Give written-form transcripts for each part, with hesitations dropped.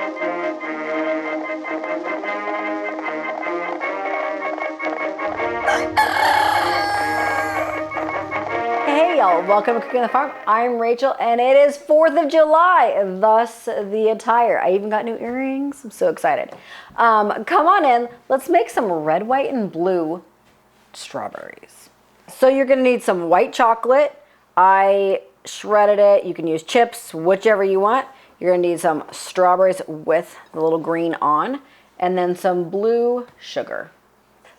Hey y'all, welcome to Cooking on the Farm. I'm Rachel and it is 4th of July, thus the attire. I even got new earrings. I'm so excited. Come on in, let's make some red, white, and blue strawberries. So you're gonna need some white chocolate. I shredded it. You can use chips, whichever you want. You're gonna need some strawberries with the little green on, and then some blue sugar.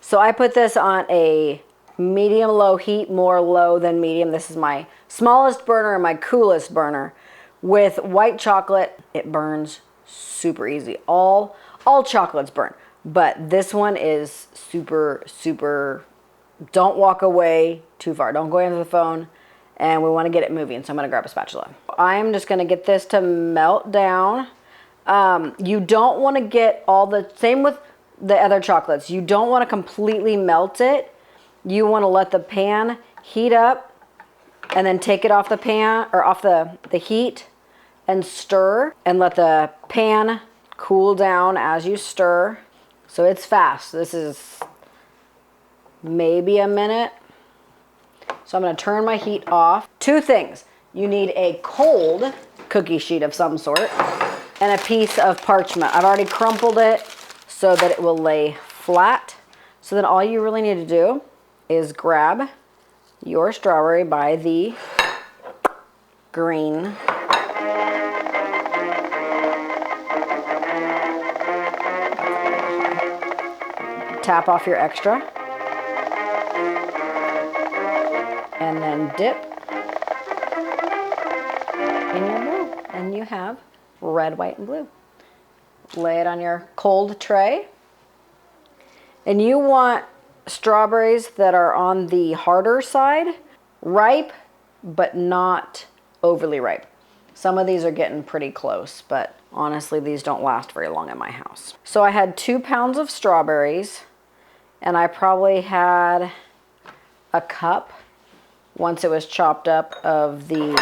So I put this on a medium low heat, more low than medium. This is my smallest burner and my coolest burner. With white chocolate, it burns super easy. All chocolates burn, but this one is super, don't walk away too far. Don't go into the phone, and we want to get it moving, so I'm gonna grab a spatula. I'm just gonna get this to melt down. You don't wanna get same with the other chocolates. You don't wanna completely melt it. You want to let the pan heat up and then take it off the pan or off the heat and stir, and let the pan cool down as you stir. So it's fast. This is maybe a minute. So I'm going to turn my heat off. Two things. You need a cold cookie sheet of some sort and a piece of parchment. I've already crumpled it so that it will lay flat. So then all you really need to do is grab your strawberry by the green. Tap off your extra. And then dip in your blue. And you have red, white, and blue. Lay it on your cold tray. And you want strawberries that are on the harder side, ripe, but not overly ripe. Some of these are getting pretty close, but honestly, these don't last very long at my house. So I had 2 pounds of strawberries, and I probably had a cup, once it was chopped up, of the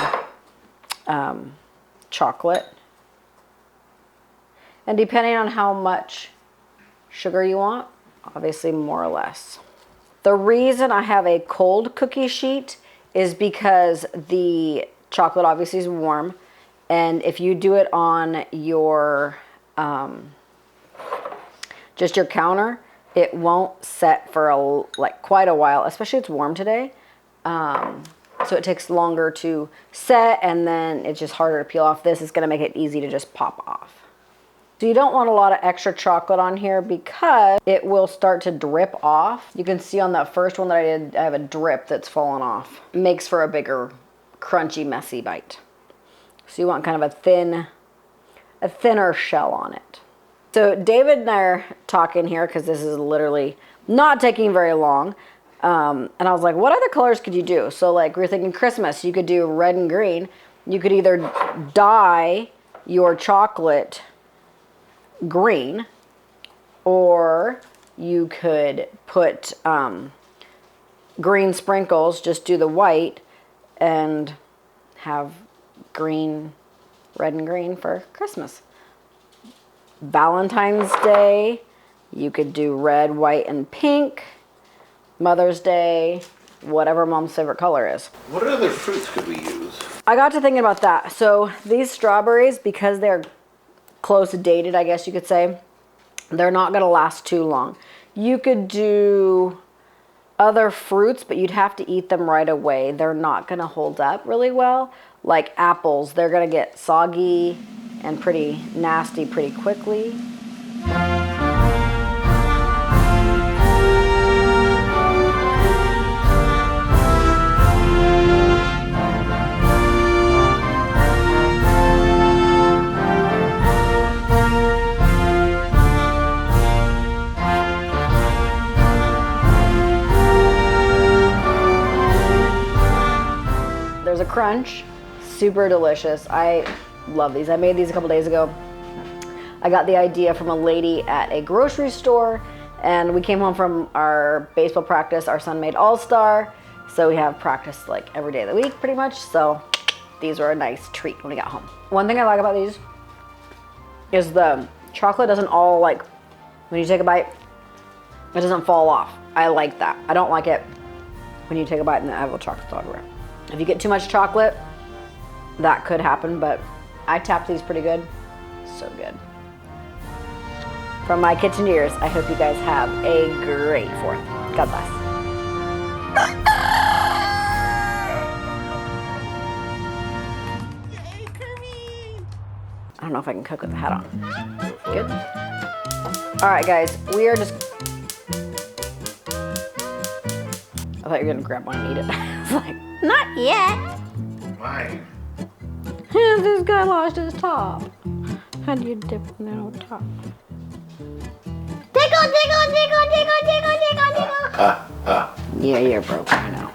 chocolate. And depending on how much sugar you want, obviously more or less. The reason I have a cold cookie sheet is because the chocolate obviously is warm, and if you do it on your just your counter, it won't set for quite a while, especially it's warm today. So it takes longer to set, and then it's just harder to peel off. This is going to make it easy to just pop off. So you don't want a lot of extra chocolate on here because it will start to drip off. You can see on that first one that I did, I have a drip that's fallen off. It makes for a bigger, crunchy, messy bite. So you want kind of a thinner shell on it. So David and I are talking here because this is literally not taking very long. And I was like, what other colors could you do? So like we're thinking Christmas, you could do red and green. You could either dye your chocolate green, or you could put green sprinkles, just do the white and have green, red and green for Christmas. Valentine's Day, you could do red, white, and pink. Mother's Day, whatever mom's favorite color is. What other fruits could we use? I got to thinking about that. So these strawberries, because they're close dated, I guess you could say, they're not going to last too long. You could do other fruits, but you'd have to eat them right away. They're not going to hold up really well. Like apples, they're going to get soggy and pretty nasty pretty quickly. There's a crunch, super delicious. I love these. I made these a couple days ago. I got the idea from a lady at a grocery store, and we came home from our baseball practice. Our son made All-Star, so we have practice like every day of the week pretty much. So these were a nice treat when we got home. One thing I like about these, is the chocolate doesn't all like, when you take a bite, it doesn't fall off. I like that. I don't like it when you take a bite and the actual chocolate's all everywhere. If you get too much chocolate, that could happen, but I tap these pretty good. So good. From my kitchen ears, I hope you guys have a great 4th. God bless. I don't know if I can cook with the hat on. Good. All right, guys, we are just. I thought you were gonna grab one and eat it. I was like, not yet. Why? This guy lost his top. How do you dip in that old top? Tickle, tickle, tickle, tickle, tickle, tickle, tickle. Yeah, you're broken, I know.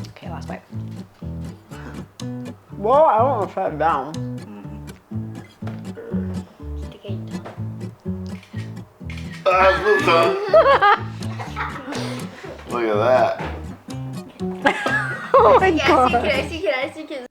Okay, last bite. Whoa, I don't want to shut it down. Stick it down. Look at that. Oh my god. Can I see?